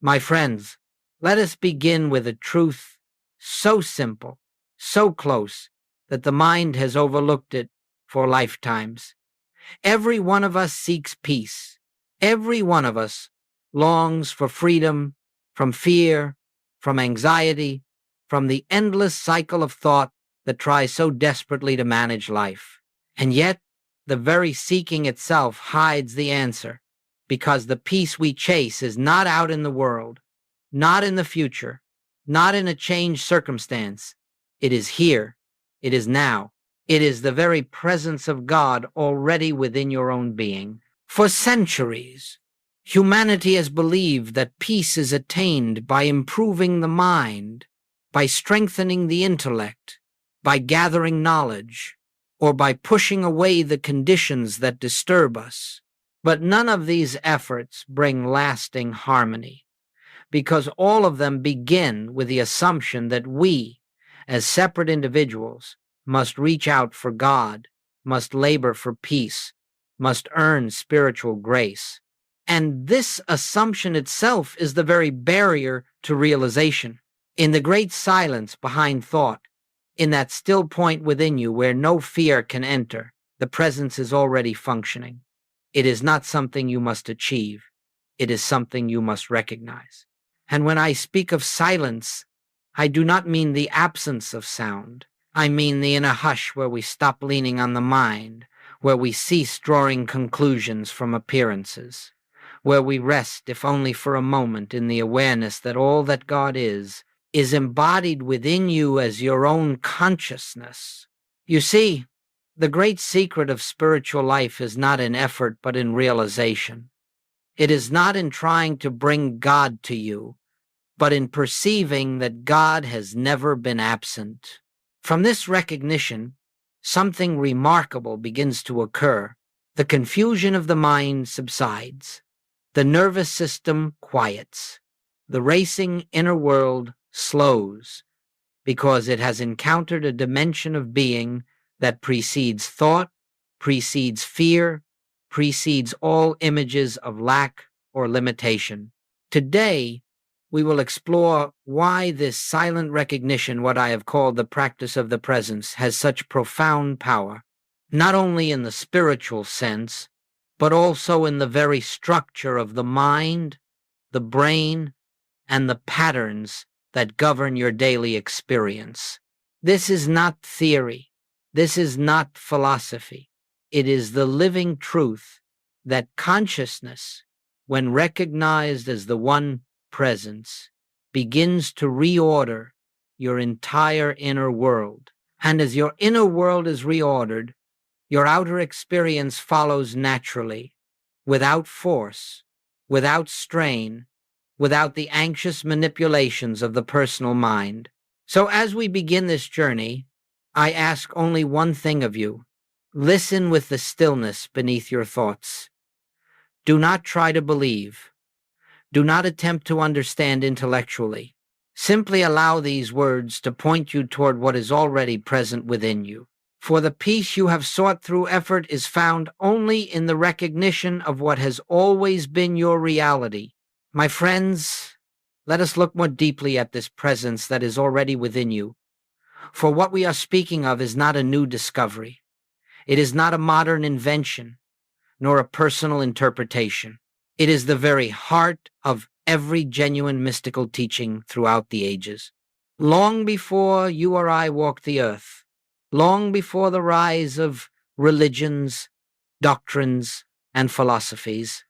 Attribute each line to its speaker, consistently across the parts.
Speaker 1: My friends, let us begin with a truth so simple, so close, that the mind has overlooked it for lifetimes. Every one of us seeks peace. Every one of us longs for freedom from fear, from anxiety, from the endless cycle of thought that tries so desperately to manage life. And yet, the very seeking itself hides the answer, because the peace we chase is not out in the world, not in the future, not in a changed circumstance. It is here. It is now. It is the very presence of God already within your own being. For centuries, humanity has believed that peace is attained by improving the mind, by strengthening the intellect, by gathering knowledge, or by pushing away the conditions that disturb us. But none of these efforts bring lasting harmony, because all of them begin with the assumption that we, as separate individuals, must reach out for God, must labor for peace, must earn spiritual grace. And this assumption itself is the very barrier to realization. In the great silence behind thought, in that still point within you where no fear can enter, the presence is already functioning. It is not something you must achieve. It is something you must recognize. And when I speak of silence, I do not mean the absence of sound. I mean the inner hush where we stop leaning on the mind, where we cease drawing conclusions from appearances, where we rest, if only for a moment, in the awareness that all that God is embodied within you as your own consciousness. You see, the great secret of spiritual life is not in effort but in realization. It is not in trying to bring God to you, but in perceiving that God has never been absent. From this recognition, something remarkable begins to occur. The confusion of the mind subsides. The nervous system quiets. The racing inner world slows, because it has encountered a dimension of being that precedes thought, precedes fear, precedes all images of lack or limitation. Today, we will explore why this silent recognition, what I have called the practice of the presence, has such profound power, not only in the spiritual sense, but also in the very structure of the mind, the brain, and the patterns that govern your daily experience. This is not theory. This is not philosophy. It is the living truth that consciousness, when recognized as the one presence, begins to reorder your entire inner world. And as your inner world is reordered, your outer experience follows naturally, without force, without strain, without the anxious manipulations of the personal mind. So as we begin this journey, I ask only one thing of you. Listen with the stillness beneath your thoughts. Do not try to believe. Do not attempt to understand intellectually. Simply allow these words to point you toward what is already present within you. For the peace you have sought through effort is found only in the recognition of what has always been your reality. My friends, let us look more deeply at this presence that is already within you. For what we are speaking of is not a new discovery. It is not a modern invention, nor a personal interpretation. It is the very heart of every genuine mystical teaching throughout the ages. Long before you or I walked the earth, long before the rise of religions, doctrines, and philosophies,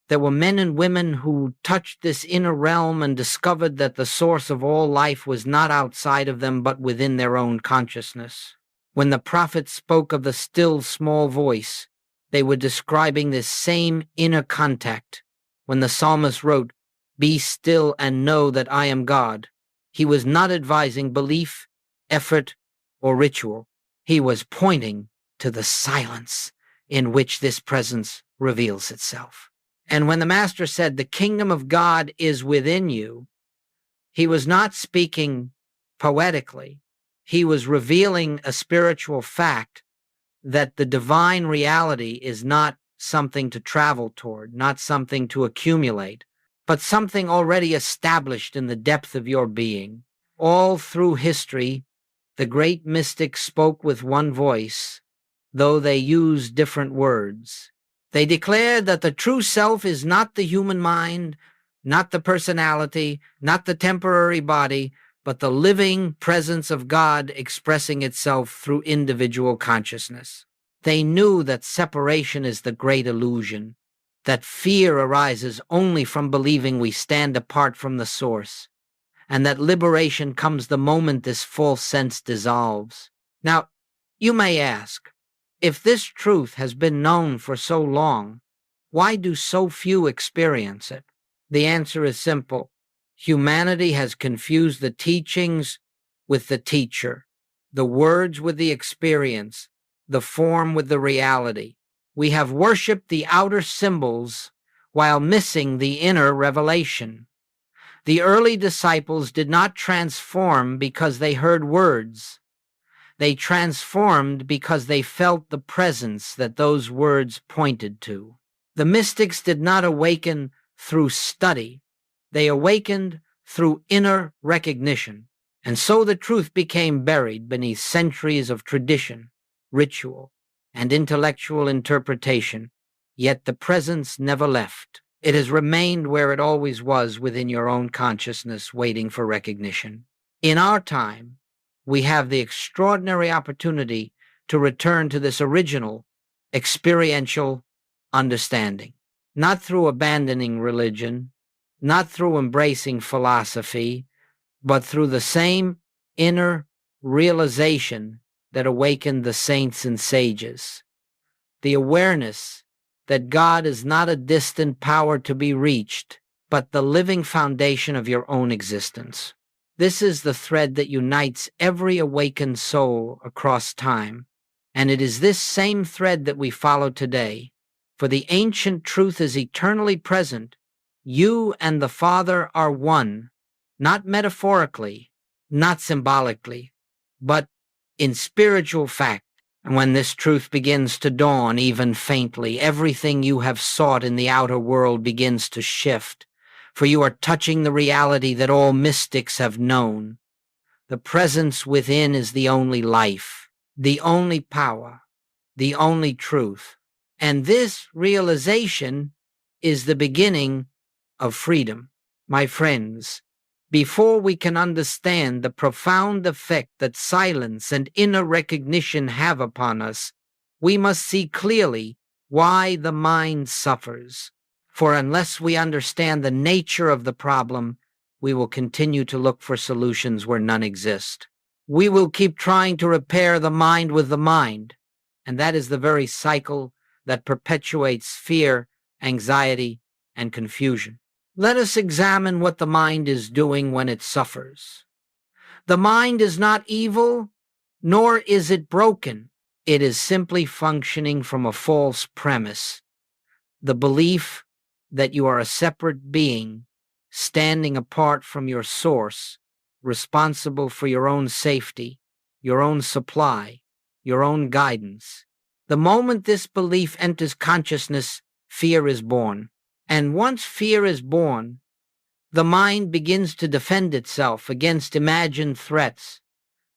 Speaker 1: there were men and women who touched this inner realm and discovered that the source of all life was not outside of them but within their own consciousness. When the prophets spoke of the still small voice, they were describing this same inner contact. When the psalmist wrote, "Be still and know that I am God," he was not advising belief, effort, or ritual. He was pointing to the silence in which this presence reveals itself. And when the Master said, "The kingdom of God is within you," he was not speaking poetically. He was revealing a spiritual fact that the divine reality is not something to travel toward, not something to accumulate, but something already established in the depth of your being. All through history, the great mystics spoke with one voice, though they used different words. They declared that the true self is not the human mind, not the personality, not the temporary body, but the living presence of God expressing itself through individual consciousness. They knew that separation is the great illusion, that fear arises only from believing we stand apart from the source, and that liberation comes the moment this false sense dissolves. Now, you may ask, if this truth has been known for so long, why do so few experience it? The answer is simple. Humanity has confused the teachings with the teacher, the words with the experience, the form with the reality. We have worshipped the outer symbols while missing the inner revelation. The early disciples did not transform because they heard words. They transformed because they felt the presence that those words pointed to. The mystics did not awaken through study. They awakened through inner recognition. And so the truth became buried beneath centuries of tradition, ritual, and intellectual interpretation, yet the presence never left. It has remained where it always was within your own consciousness, waiting for recognition. In our time, we have the extraordinary opportunity to return to this original, experiential understanding, not through abandoning religion, not through embracing philosophy, but through the same inner realization that awakened the saints and sages. The awareness that God is not a distant power to be reached, but the living foundation of your own existence. This is the thread that unites every awakened soul across time, and it is this same thread that we follow today. For the ancient truth is eternally present. You and the Father are one, not metaphorically, not symbolically, but in spiritual fact. And when this truth begins to dawn, even faintly, everything you have sought in the outer world begins to shift, for you are touching the reality that all mystics have known. The presence within is the only life, the only power, the only truth. And this realization is the beginning of freedom. My friends, before we can understand the profound effect that silence and inner recognition have upon us, we must see clearly why the mind suffers. For unless we understand the nature of the problem, we will continue to look for solutions where none exist. We will keep trying to repair the mind with the mind, and that is the very cycle that perpetuates fear, anxiety, and confusion. Let us examine what the mind is doing when it suffers. The mind is not evil, nor is it broken. It is simply functioning from a false premise, the belief that you are a separate being, standing apart from your source, responsible for your own safety, your own supply, your own guidance. The moment this belief enters consciousness, fear is born. And once fear is born, the mind begins to defend itself against imagined threats,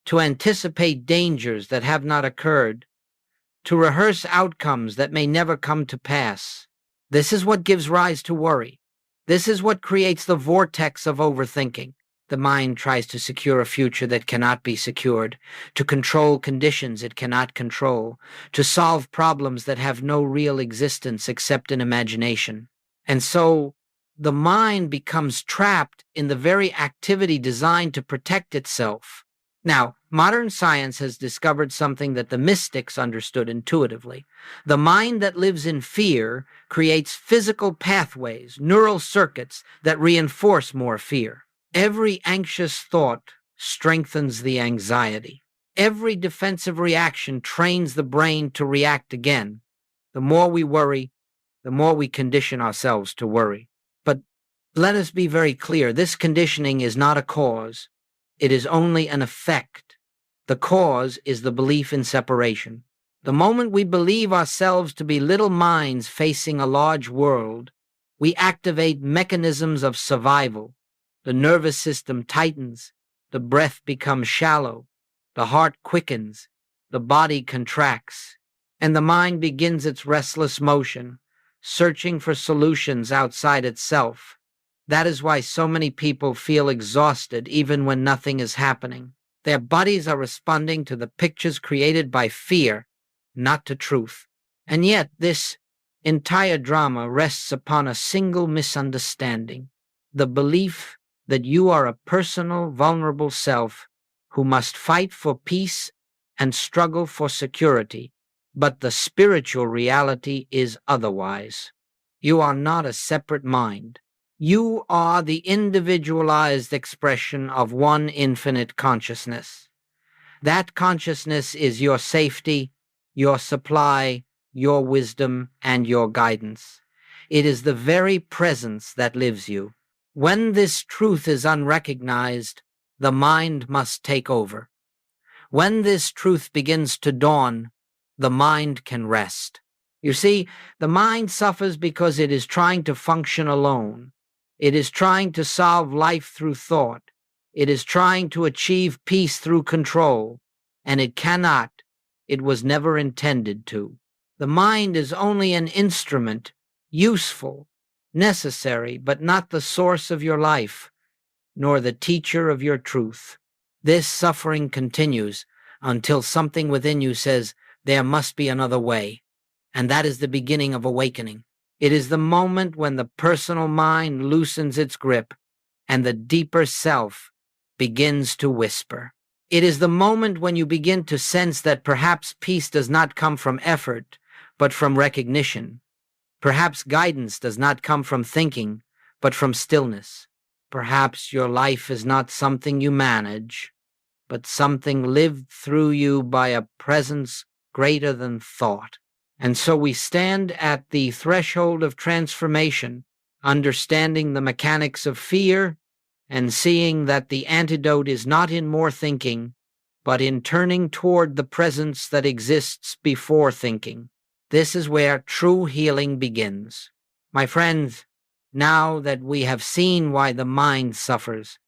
Speaker 1: to anticipate dangers that have not occurred, to rehearse outcomes that may never come to pass. This is what gives rise to worry. This is what creates the vortex of overthinking. The mind tries to secure a future that cannot be secured, to control conditions it cannot control, to solve problems that have no real existence except in imagination. And so the mind becomes trapped in the very activity designed to protect itself. Now, modern science has discovered something that the mystics understood intuitively. The mind that lives in fear creates physical pathways, neural circuits that reinforce more fear. Every anxious thought strengthens the anxiety. Every defensive reaction trains the brain to react again. The more we worry, the more we condition ourselves to worry. But let us be very clear, this conditioning is not a cause. It is only an effect. The cause is the belief in separation. The moment we believe ourselves to be little minds facing a large world, We activate mechanisms of survival. The nervous system tightens, the breath becomes shallow, the heart quickens, the body contracts, and the mind begins its restless motion, searching for solutions outside itself. That is why so many people feel exhausted even when nothing is happening. Their bodies are responding to the pictures created by fear, not to truth. And yet this entire drama rests upon a single misunderstanding: the belief that you are a personal, vulnerable self who must fight for peace and struggle for security. But the spiritual reality is otherwise. You are not a separate mind. You are the individualized expression of one infinite consciousness. That consciousness is your safety, your supply, your wisdom, and your guidance. It is the very presence that lives you. When this truth is unrecognized, the mind must take over. When this truth begins to dawn, the mind can rest. You see, the mind suffers because it is trying to function alone. It is trying to solve life through thought. It is trying to achieve peace through control. And it cannot. It was never intended to. The mind is only an instrument, useful, necessary, but not the source of your life, nor the teacher of your truth. This suffering continues until something within you says, there must be another way. And that is the beginning of awakening. It is the moment when the personal mind loosens its grip and the deeper self begins to whisper. It is the moment when you begin to sense that perhaps peace does not come from effort, but from recognition. Perhaps guidance does not come from thinking, but from stillness. Perhaps your life is not something you manage, but something lived through you by a presence greater than thought. And so we stand at the threshold of transformation, understanding the mechanics of fear and seeing that the antidote is not in more thinking, but in turning toward the presence that exists before thinking. This is where true healing begins. My friends, now that we have seen why the mind suffers,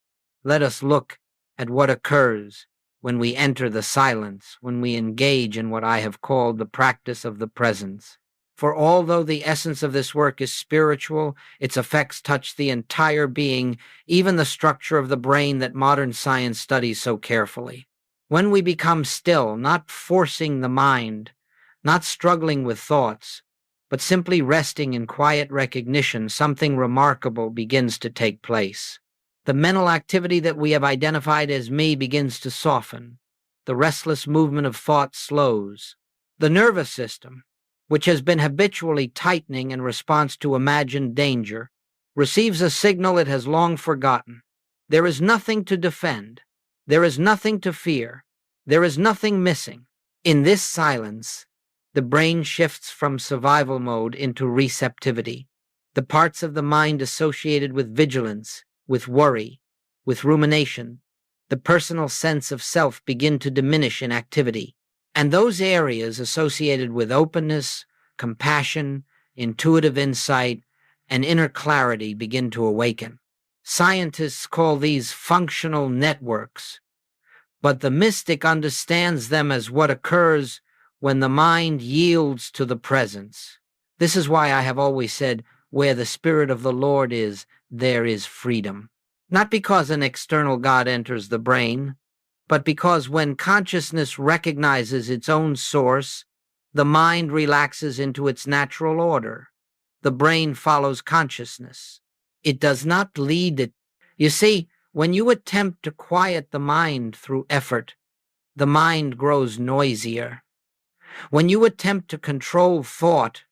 Speaker 1: let us look at what occurs when we enter the silence, when we engage in what I have called the practice of the presence. For although the essence of this work is spiritual, its effects touch the entire being, even the structure of the brain that modern science studies so carefully. When we become still, not forcing the mind, not struggling with thoughts, but simply resting in quiet recognition, something remarkable begins to take place. The mental activity that we have identified as me begins to soften. The restless movement of thought slows. The nervous system, which has been habitually tightening in response to imagined danger, receives a signal it has long forgotten. There is nothing to defend. There is nothing to fear. There is nothing missing. In this silence, the brain shifts from survival mode into receptivity. The parts of the mind associated with vigilance, with worry, with rumination, the personal sense of self begin to diminish in activity. And those areas associated with openness, compassion, intuitive insight, and inner clarity begin to awaken. Scientists call these functional networks, but the mystic understands them as what occurs when the mind yields to the presence. This is why I have always said, where the Spirit of the Lord is, there is freedom. Not because an external God enters the brain, but because when consciousness recognizes its own source, the mind relaxes into its natural order. The brain follows consciousness. It does not lead it. You see, when you attempt to quiet the mind through effort, the mind grows noisier. When you attempt to control thought,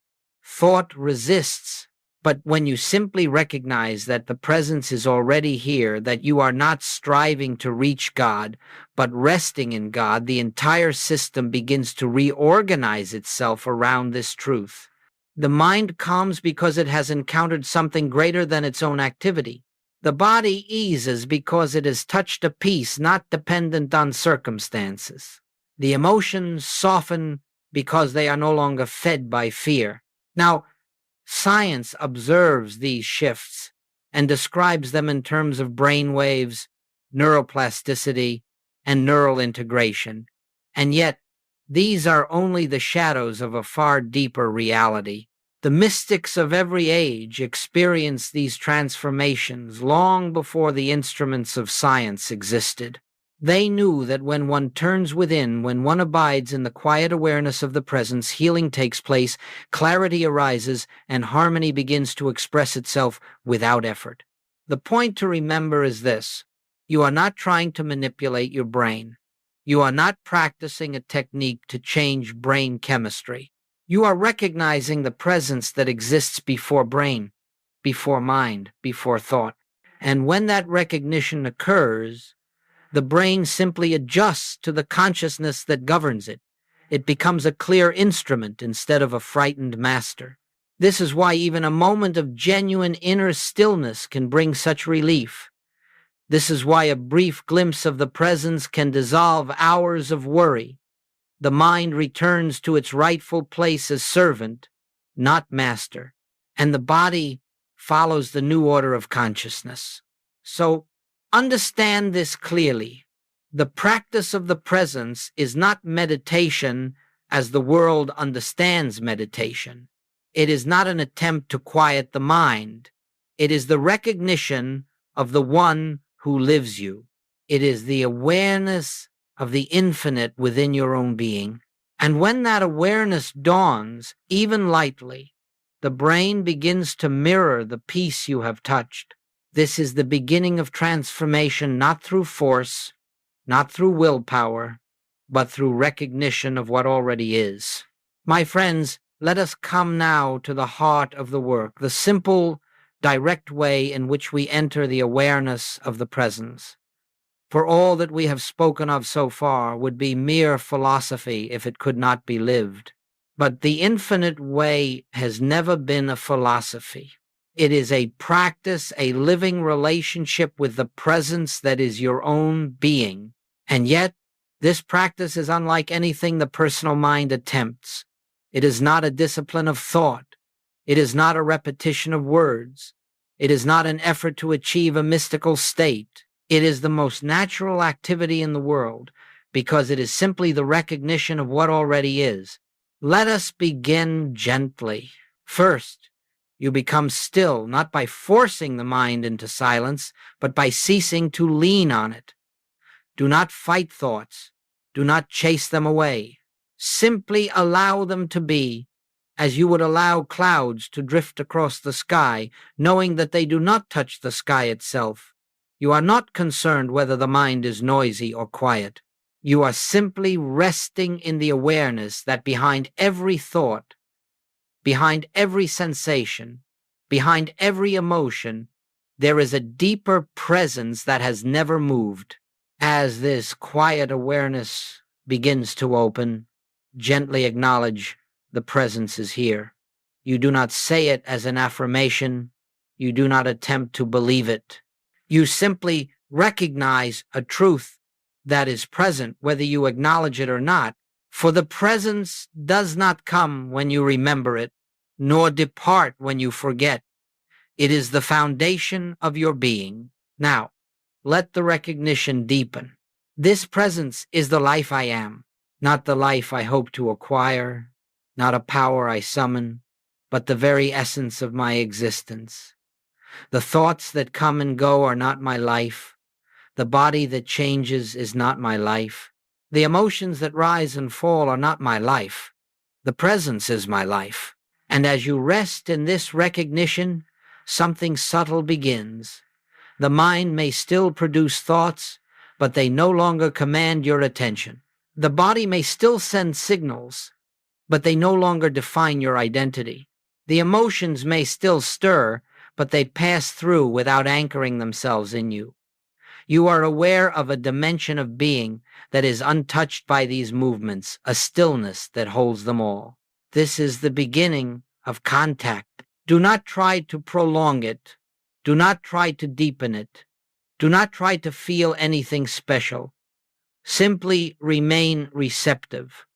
Speaker 1: thought resists. But when you simply recognize that the presence is already here, that you are not striving to reach God, but resting in God, the entire system begins to reorganize itself around this truth. The mind calms because it has encountered something greater than its own activity. The body eases because it has touched a peace not dependent on circumstances. The emotions soften because they are no longer fed by fear. Now, Science observes these shifts and describes them in terms of brain waves, neuroplasticity, and neural integration. And yet, these are only the shadows of a far deeper reality. The mystics of every age experienced these transformations long before the instruments of science existed. They knew that when one turns within, when one abides in the quiet awareness of the presence, healing takes place, clarity arises, and harmony begins to express itself without effort. The point to remember is this: you are not trying to manipulate your brain. You are not practicing a technique to change brain chemistry. You are recognizing the presence that exists before brain, before mind, before thought. And when that recognition occurs, the brain simply adjusts to the consciousness that governs it. It becomes a clear instrument instead of a frightened master. This is why even a moment of genuine inner stillness can bring such relief. This is why a brief glimpse of the presence can dissolve hours of worry. The mind returns to its rightful place as servant, not master, and the body follows the new order of consciousness. So, understand this clearly. The practice of the presence is not meditation as the world understands meditation. It is not an attempt to quiet the mind. It is the recognition of the one who lives you. It is the awareness of the infinite within your own being. And when that awareness dawns, even lightly, the brain begins to mirror the peace you have touched. This is the beginning of transformation, not through force, not through willpower, but through recognition of what already is. My friends, let us come now to the heart of the work, the simple, direct way in which we enter the awareness of the presence. For all that we have spoken of so far would be mere philosophy if it could not be lived. But the infinite way has never been a philosophy. It is a practice, a living relationship with the presence that is your own being. And yet, this practice is unlike anything the personal mind attempts. It is not a discipline of thought. It is not a repetition of words. It is not an effort to achieve a mystical state. It is the most natural activity in the world because it is simply the recognition of what already is. Let us begin gently. First, you become still, not by forcing the mind into silence, but by ceasing to lean on it. Do not fight thoughts. Do not chase them away. Simply allow them to be, as you would allow clouds to drift across the sky, knowing that they do not touch the sky itself. You are not concerned whether the mind is noisy or quiet. You are simply resting in the awareness that behind every thought, behind every sensation, behind every emotion, there is a deeper presence that has never moved. As this quiet awareness begins to open, gently acknowledge the presence is here. You do not say it as an affirmation. You do not attempt to believe it. You simply recognize a truth that is present, whether you acknowledge it or not. For the presence does not come when you remember it, nor depart when you forget. It is the foundation of your being. Now, let the recognition deepen. This presence is the life I am, not the life I hope to acquire, not a power I summon, but the very essence of my existence. The thoughts that come and go are not my life. The body that changes is not my life. The emotions that rise and fall are not my life. The presence is my life. And as you rest in this recognition, something subtle begins. The mind may still produce thoughts, but they no longer command your attention. The body may still send signals, but they no longer define your identity. The emotions may still stir, but they pass through without anchoring themselves in you. You are aware of a dimension of being that is untouched by these movements, a stillness that holds them all. This is the beginning of contact. Do not try to prolong it. Do not try to deepen it. Do not try to feel anything special. Simply remain receptive,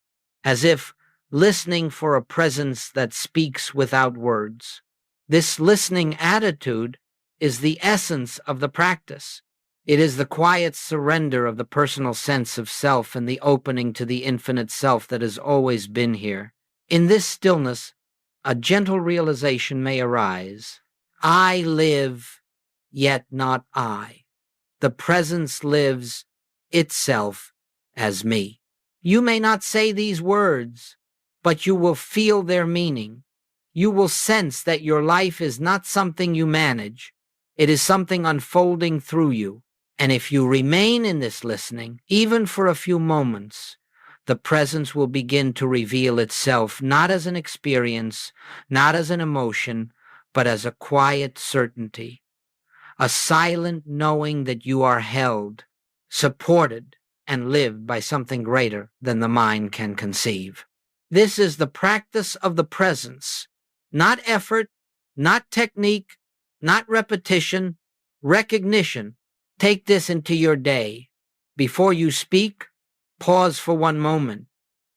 Speaker 1: as if listening for a presence that speaks without words. This listening attitude is the essence of the practice. It is the quiet surrender of the personal sense of self and the opening to the infinite self that has always been here. In this stillness, a gentle realization may arise. I live, yet not I. The presence lives itself as me. You may not say these words, but you will feel their meaning. You will sense that your life is not something you manage. It is something unfolding through you. And if you remain in this listening, even for a few moments, the presence will begin to reveal itself not as an experience, not as an emotion, but as a quiet certainty, a silent knowing that you are held, supported, and lived by something greater than the mind can conceive. This is the practice of the presence, not effort, not technique, not repetition, recognition. Take this into your day. Before you speak, pause for one moment.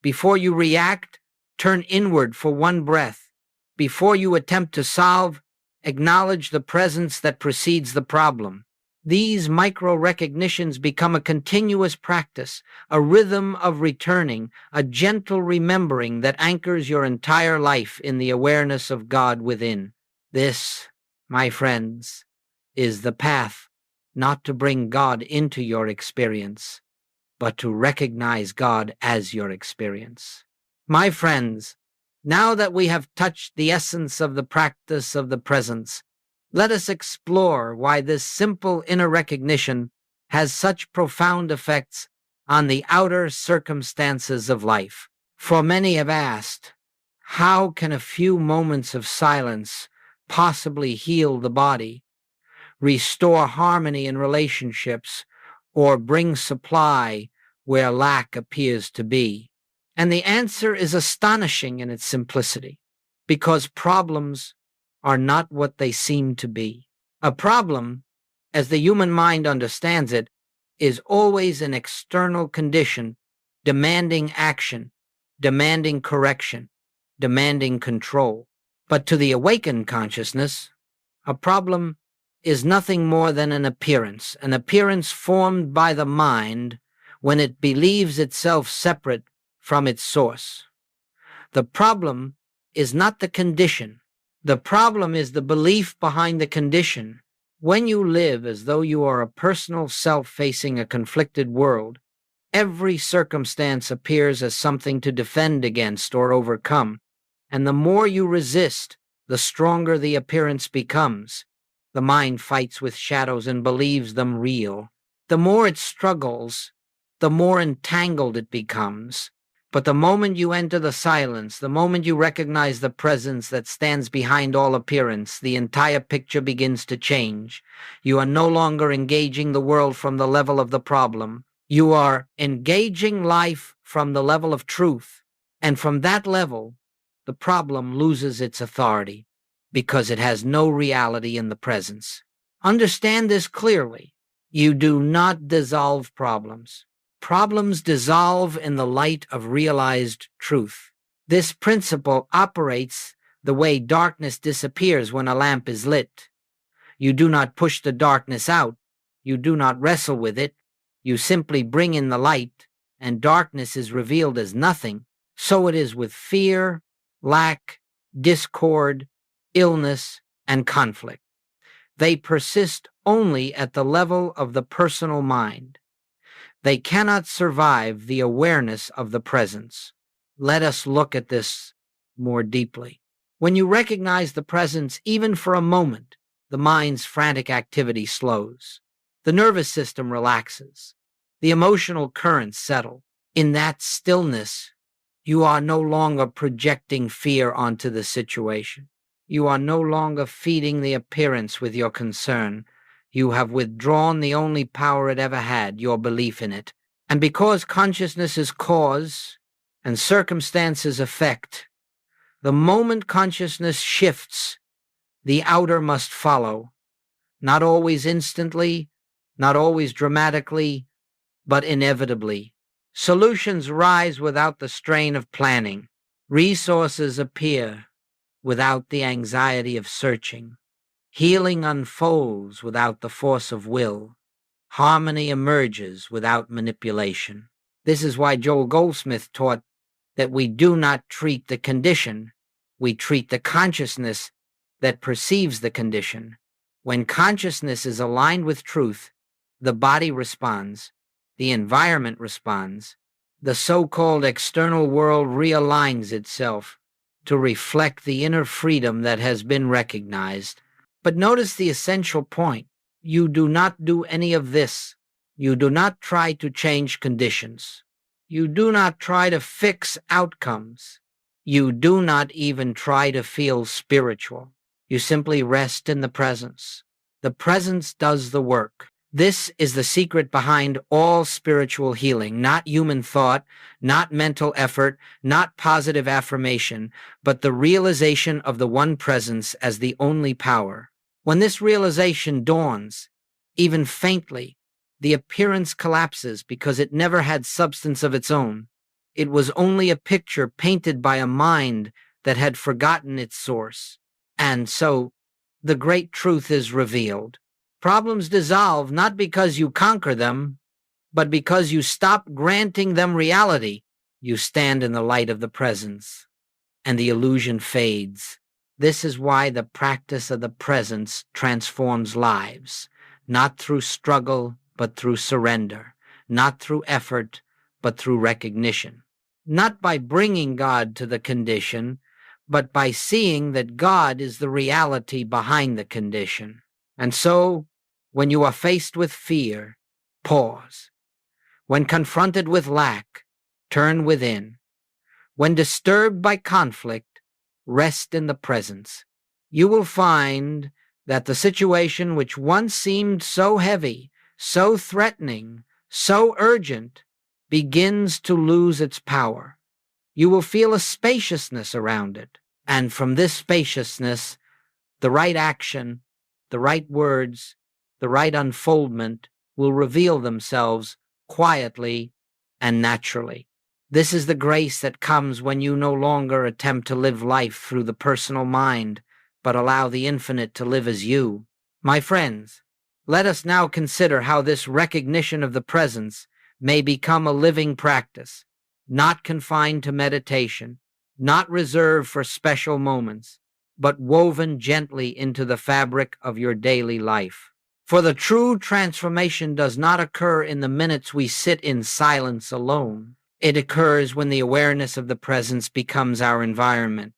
Speaker 1: Before you react, turn inward for one breath. Before you attempt to solve, acknowledge the presence that precedes the problem. These micro-recognitions become a continuous practice, a rhythm of returning, a gentle remembering that anchors your entire life in the awareness of God within. This, my friends, is the path not to bring God into your experience, but to recognize God as your experience. My friends, now that we have touched the essence of the practice of the presence, let us explore why this simple inner recognition has such profound effects on the outer circumstances of life. For many have asked, how can a few moments of silence possibly heal the body, restore harmony in relationships, or bring supply where lack appears to be? And the answer is astonishing in its simplicity, because problems are not what they seem to be. A problem, as the human mind understands it, is always an external condition demanding action, demanding correction, demanding control. But to the awakened consciousness, a problem is nothing more than an appearance formed by the mind when it believes itself separate from its source. The problem is not the condition. The problem is the belief behind the condition. When you live as though you are a personal self facing a conflicted world, every circumstance appears as something to defend against or overcome, and the more you resist, the stronger the appearance becomes. The mind fights with shadows and believes them real. The more it struggles, the more entangled it becomes. But the moment you enter the silence, the moment you recognize the presence that stands behind all appearance, the entire picture begins to change. You are no longer engaging the world from the level of the problem. You are engaging life from the level of truth. And from that level, the problem loses its authority because it has no reality in the presence. Understand this clearly. You do not dissolve problems. Problems dissolve in the light of realized truth. This principle operates the way darkness disappears when a lamp is lit. You do not push the darkness out. You do not wrestle with it. You simply bring in the light, and darkness is revealed as nothing. So it is with fear, lack, discord, illness, and conflict. They persist only at the level of the personal mind. They cannot survive the awareness of the presence. Let us look at this more deeply. When you recognize the presence even for a moment, the mind's frantic activity slows. The nervous system relaxes. The emotional currents settle. In that stillness, you are no longer projecting fear onto the situation. You are no longer feeding the appearance with your concern. You have withdrawn the only power it ever had, your belief in it. And because consciousness is cause and circumstances effect, the moment consciousness shifts, the outer must follow. Not always instantly, not always dramatically, but inevitably. Solutions rise without the strain of planning. Resources appear without the anxiety of searching. Healing unfolds without the force of will. Harmony emerges without manipulation. This is why Joel Goldsmith taught that we do not treat the condition, we treat the consciousness that perceives the condition. When consciousness is aligned with truth, the body responds, the environment responds, the so-called external world realigns itself to reflect the inner freedom that has been recognized. But notice the essential point. You do not do any of this. You do not try to change conditions. You do not try to fix outcomes. You do not even try to feel spiritual. You simply rest in the presence. The presence does the work. This is the secret behind all spiritual healing, not human thought, not mental effort, not positive affirmation, but the realization of the one presence as the only power. When this realization dawns, even faintly, the appearance collapses because it never had substance of its own. It was only a picture painted by a mind that had forgotten its source. And so, the great truth is revealed. Problems dissolve not because you conquer them, but because you stop granting them reality. You stand in the light of the presence, and the illusion fades. This is why the practice of the presence transforms lives, not through struggle, but through surrender, not through effort, but through recognition. Not by bringing God to the condition, but by seeing that God is the reality behind the condition. And so, when you are faced with fear, pause. When confronted with lack, turn within. When disturbed by conflict, rest in the presence. You will find that the situation which once seemed so heavy, so threatening, so urgent, begins to lose its power. You will feel a spaciousness around it, and from this spaciousness, the right action, the right words, the right unfoldment will reveal themselves quietly and naturally. This is the grace that comes when you no longer attempt to live life through the personal mind, but allow the infinite to live as you. My friends, let us now consider how this recognition of the presence may become a living practice, not confined to meditation, not reserved for special moments, but woven gently into the fabric of your daily life. For the true transformation does not occur in the minutes we sit in silence alone. It occurs when the awareness of the presence becomes our environment,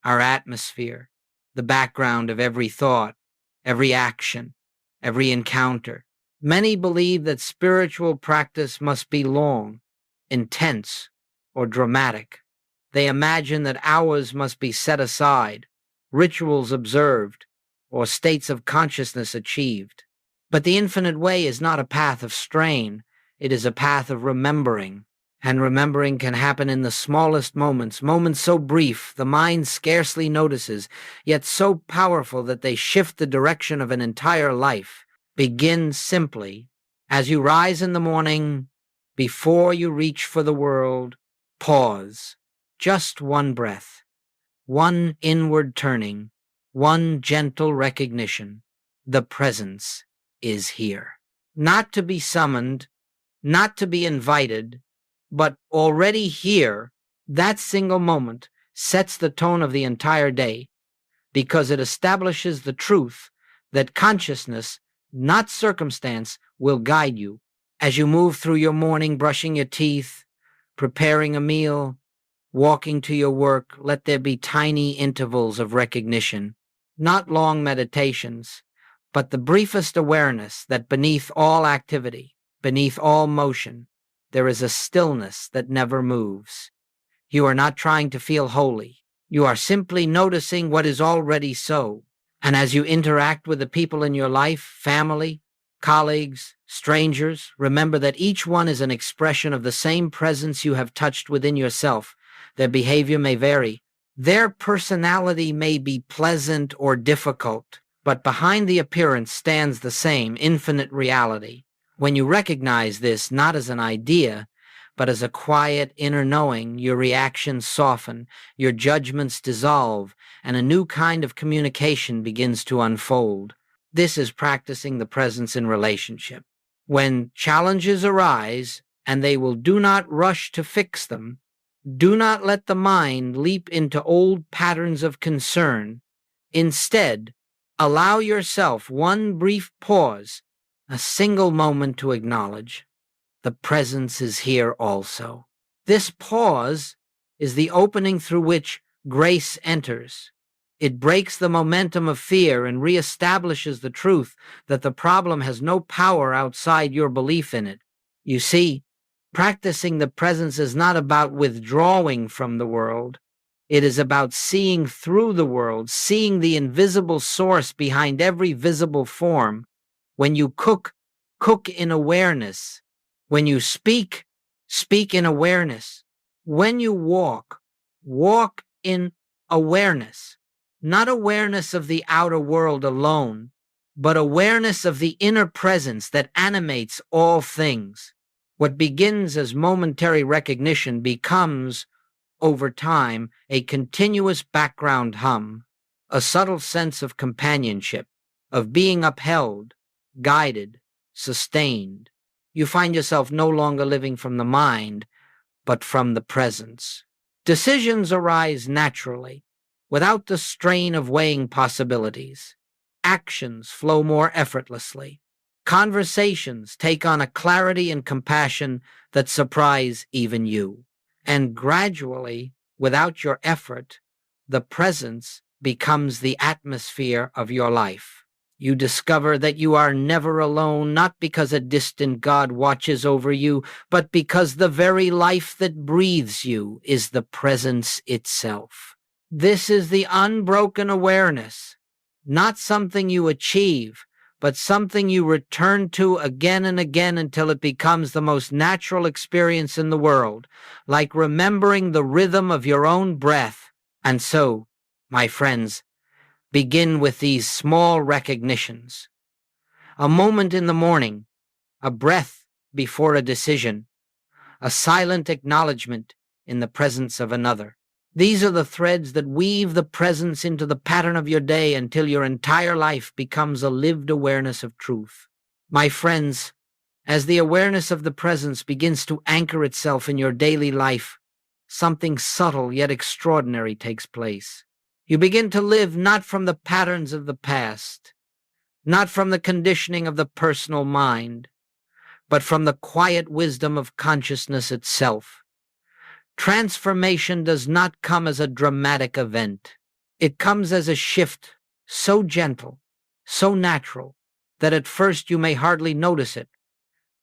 Speaker 1: our atmosphere, the background of every thought, every action, every encounter. Many believe that spiritual practice must be long, intense, or dramatic. They imagine that hours must be set aside, rituals observed, or states of consciousness achieved. But the infinite way is not a path of strain. It is a path of remembering. And remembering can happen in the smallest moments, moments so brief the mind scarcely notices, yet so powerful that they shift the direction of an entire life. Begin simply. As you rise in the morning, before you reach for the world, pause. Just one breath, one inward turning, one gentle recognition. The presence is here. Not to be summoned, not to be invited, but already here. That single moment sets the tone of the entire day, because it establishes the truth that consciousness, not circumstance, will guide you. As you move through your morning, brushing your teeth, preparing a meal, walking to your work, let there be tiny intervals of recognition, not long meditations, but the briefest awareness that beneath all activity, beneath all motion, there is a stillness that never moves. You are not trying to feel holy. You are simply noticing what is already so. And as you interact with the people in your life, family, colleagues, strangers, remember that each one is an expression of the same presence you have touched within yourself. Their behavior may vary. Their personality may be pleasant or difficult, but behind the appearance stands the same infinite reality. When you recognize this not as an idea, but as a quiet inner knowing. Your reactions soften, your judgments dissolve, and a new kind of communication begins to unfold. This is practicing the presence in relationship. When challenges arise, and they will do not rush to fix them, do not let the mind leap into old patterns of concern. Instead, allow yourself one brief pause, a single moment to acknowledge the presence is here also. This pause is the opening through which grace enters. It breaks the momentum of fear and reestablishes the truth that the problem has no power outside your belief in it. You see, practicing the presence is not about withdrawing from the world. It is about seeing through the world, seeing the invisible source behind every visible form. When you cook, cook in awareness. When you speak, speak in awareness. When you walk, walk in awareness. Not awareness of the outer world alone, but awareness of the inner presence that animates all things. What begins as momentary recognition becomes, over time, a continuous background hum, a subtle sense of companionship, of being upheld, guided, sustained. You find yourself no longer living from the mind, but from the presence. Decisions arise naturally, without the strain of weighing possibilities. Actions flow more effortlessly. Conversations take on a clarity and compassion that surprise even you. And gradually, without your effort, the presence becomes the atmosphere of your life. You discover that you are never alone, not because a distant God watches over you, but because the very life that breathes you is the presence itself. This is the unbroken awareness, not something you achieve, but something you return to again and again until it becomes the most natural experience in the world, like remembering the rhythm of your own breath. And so, my friends, begin with these small recognitions. A moment in the morning, a breath before a decision, a silent acknowledgement in the presence of another. These are the threads that weave the presence into the pattern of your day until your entire life becomes a lived awareness of truth. My friends, as the awareness of the presence begins to anchor itself in your daily life, something subtle yet extraordinary takes place. You begin to live not from the patterns of the past, not from the conditioning of the personal mind, but from the quiet wisdom of consciousness itself. Transformation does not come as a dramatic event. It comes as a shift so gentle, so natural, that at first you may hardly notice it,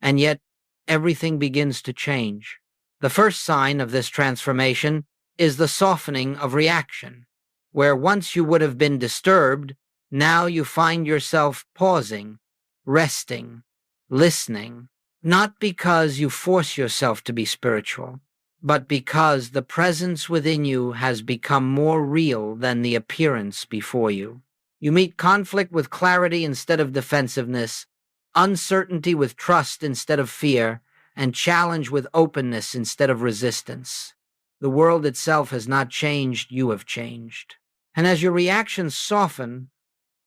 Speaker 1: and yet everything begins to change. The first sign of this transformation is the softening of reaction, where once you would have been disturbed, now you find yourself pausing, resting, listening, not because you force yourself to be spiritual, but because the presence within you has become more real than the appearance before you. You meet conflict with clarity instead of defensiveness, uncertainty with trust instead of fear, and challenge with openness instead of resistance. The world itself has not changed, you have changed. And as your reactions soften,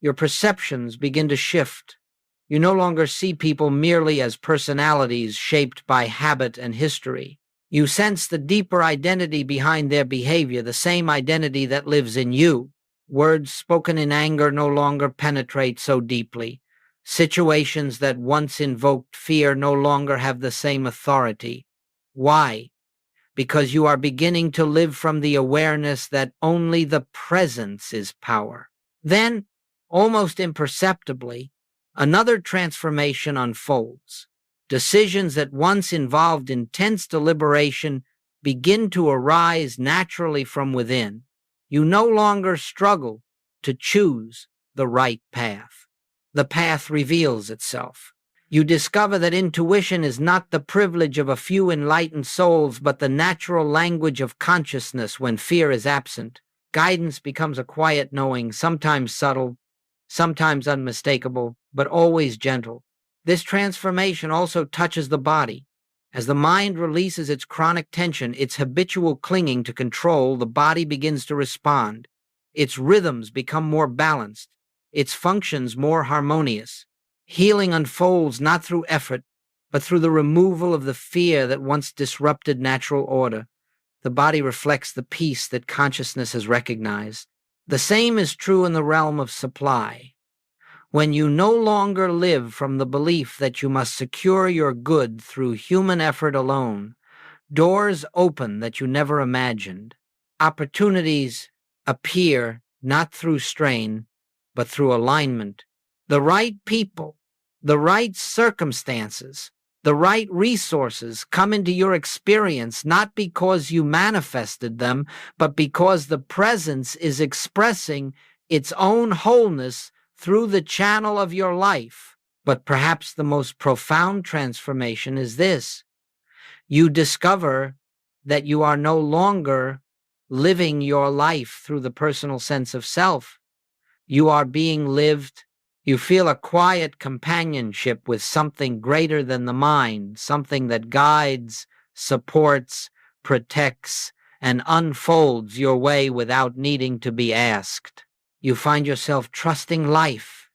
Speaker 1: your perceptions begin to shift. You no longer see people merely as personalities shaped by habit and history. You sense the deeper identity behind their behavior, the same identity that lives in you. Words spoken in anger no longer penetrate so deeply. Situations that once invoked fear no longer have the same authority. Why? Because you are beginning to live from the awareness that only the presence is power. Then, almost imperceptibly, another transformation unfolds. Decisions that once involved intense deliberation begin to arise naturally from within. You no longer struggle to choose the right path. The path reveals itself. You discover that intuition is not the privilege of a few enlightened souls, but the natural language of consciousness when fear is absent. Guidance becomes a quiet knowing, sometimes subtle, sometimes unmistakable, but always gentle. This transformation also touches the body. As the mind releases its chronic tension, its habitual clinging to control, the body begins to respond. Its rhythms become more balanced, its functions more harmonious. Healing unfolds not through effort, but through the removal of the fear that once disrupted natural order. The body reflects the peace that consciousness has recognized. The same is true in the realm of supply. When you no longer live from the belief that you must secure your good through human effort alone, doors open that you never imagined. Opportunities appear not through strain, but through alignment. The right people, the right circumstances, the right resources come into your experience not because you manifested them, but because the presence is expressing its own wholeness through the channel of your life. But perhaps the most profound transformation is this. You discover that you are no longer living your life through the personal sense of self. You are being lived. You feel a quiet companionship with something greater than the mind, something that guides, supports, protects, and unfolds your way without needing to be asked. You find yourself trusting life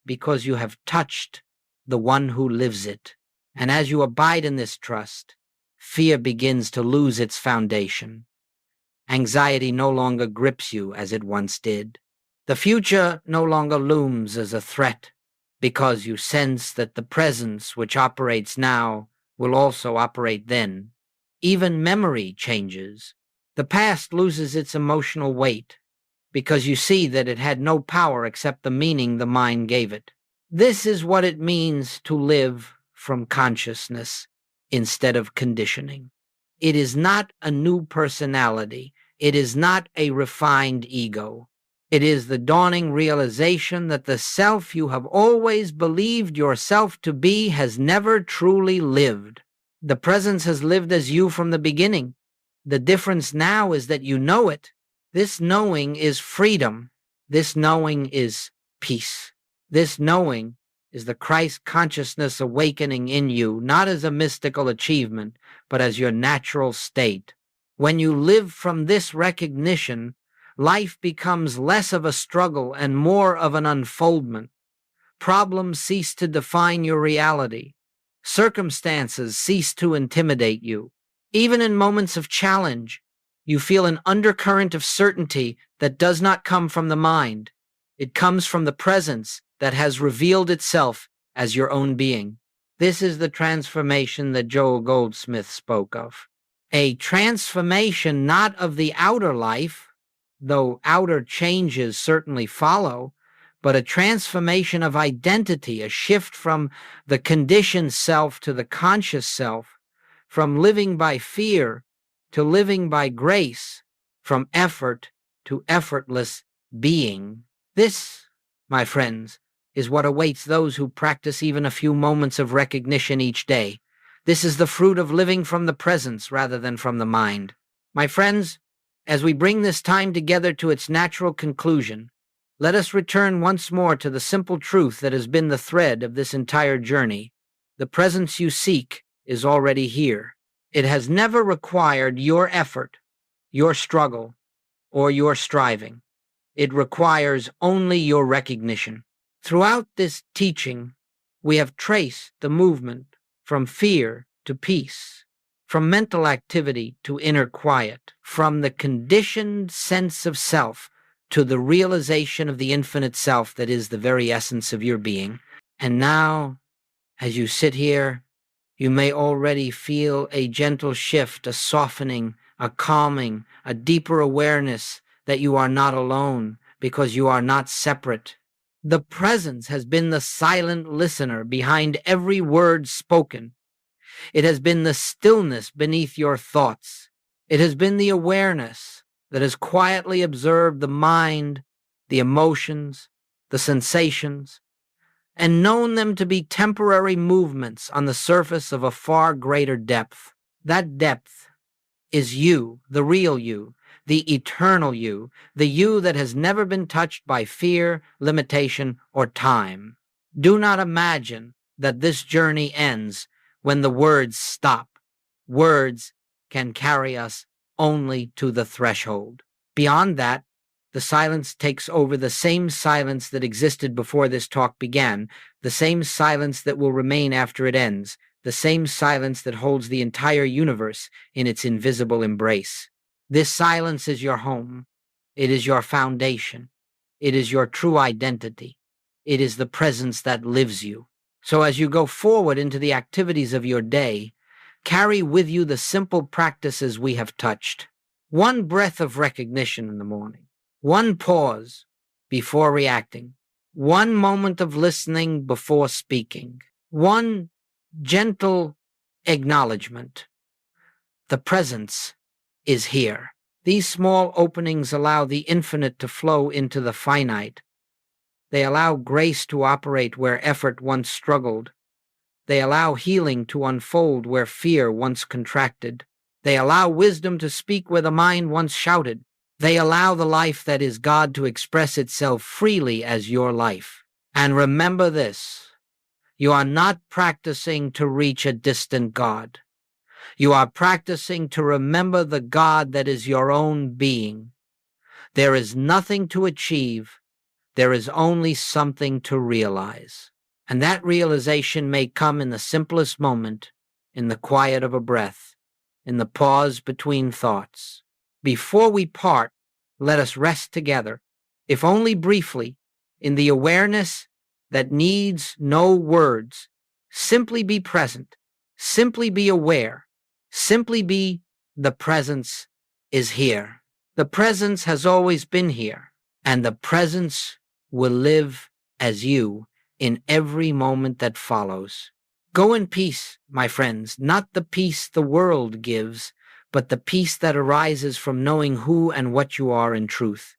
Speaker 1: because you have touched the one who lives it. And as you abide in this trust, fear begins to lose its foundation. Anxiety no longer grips you as it once did. The future no longer looms as a threat because you sense that the presence which operates now will also operate then. Even memory changes. The past loses its emotional weight because you see that it had no power except the meaning the mind gave it. This is what it means to live from consciousness instead of conditioning. It is not a new personality. It is not a refined ego. It is the dawning realization that the self you have always believed yourself to be has never truly lived. The presence has lived as you from the beginning. The difference now is that you know it. This knowing is freedom. This knowing is peace. This knowing is the Christ consciousness awakening in you, not as a mystical achievement, but as your natural state. When you live from this recognition, life becomes less of a struggle and more of an unfoldment. Problems cease to define your reality. Circumstances cease to intimidate you. Even in moments of challenge, you feel an undercurrent of certainty that does not come from the mind. It comes from the presence that has revealed itself as your own being. This is the transformation that Joel Goldsmith spoke of. A transformation not of the outer life, though outer changes certainly follow, but a transformation of identity, a shift from the conditioned self to the conscious self, from living by fear to living by grace, from effort to effortless being. This, my friends, is what awaits those who practice even a few moments of recognition each day. This is the fruit of living from the presence rather than from the mind. My friends, as we bring this time together to its natural conclusion, let us return once more to the simple truth that has been the thread of this entire journey. The presence you seek is already here. It has never required your effort, your struggle, or your striving. It requires only your recognition. Throughout this teaching, we have traced the movement from fear to peace, from mental activity to inner quiet, from the conditioned sense of self to the realization of the infinite self that is the very essence of your being. And now, as you sit here, you may already feel a gentle shift, a softening, a calming, a deeper awareness that you are not alone because you are not separate. The presence has been the silent listener behind every word spoken. It has been the stillness beneath your thoughts. It has been the awareness that has quietly observed the mind, the emotions, the sensations, and known them to be temporary movements on the surface of a far greater depth. That depth is you, the real you, the eternal you, the you that has never been touched by fear, limitation, or time. Do not imagine that this journey ends when the words stop. Words can carry us only to the threshold. Beyond that, the silence takes over, the same silence that existed before this talk began, the same silence that will remain after it ends, the same silence that holds the entire universe in its invisible embrace. This silence is your home. It is your foundation. It is your true identity. It is the presence that lives you. So as you go forward into the activities of your day, carry with you the simple practices we have touched. One breath of recognition in the morning. One pause before reacting. One moment of listening before speaking. One gentle acknowledgement. The presence is here. These small openings allow the infinite to flow into the finite. They allow grace to operate where effort once struggled. They allow healing to unfold where fear once contracted. They allow wisdom to speak where the mind once shouted. They allow the life that is God to express itself freely as your life. And remember this, you are not practicing to reach a distant God. You are practicing to remember the God that is your own being. There is nothing to achieve. There is only something to realize. And that realization may come in the simplest moment, in the quiet of a breath, in the pause between thoughts. Before we part, let us rest together, if only briefly, in the awareness that needs no words. Simply be present. Simply be aware. Simply be the presence is here. The presence has always been here, and the presence will live as you in every moment that follows. Go in peace, my friends, not the peace the world gives, but the peace that arises from knowing who and what you are in truth.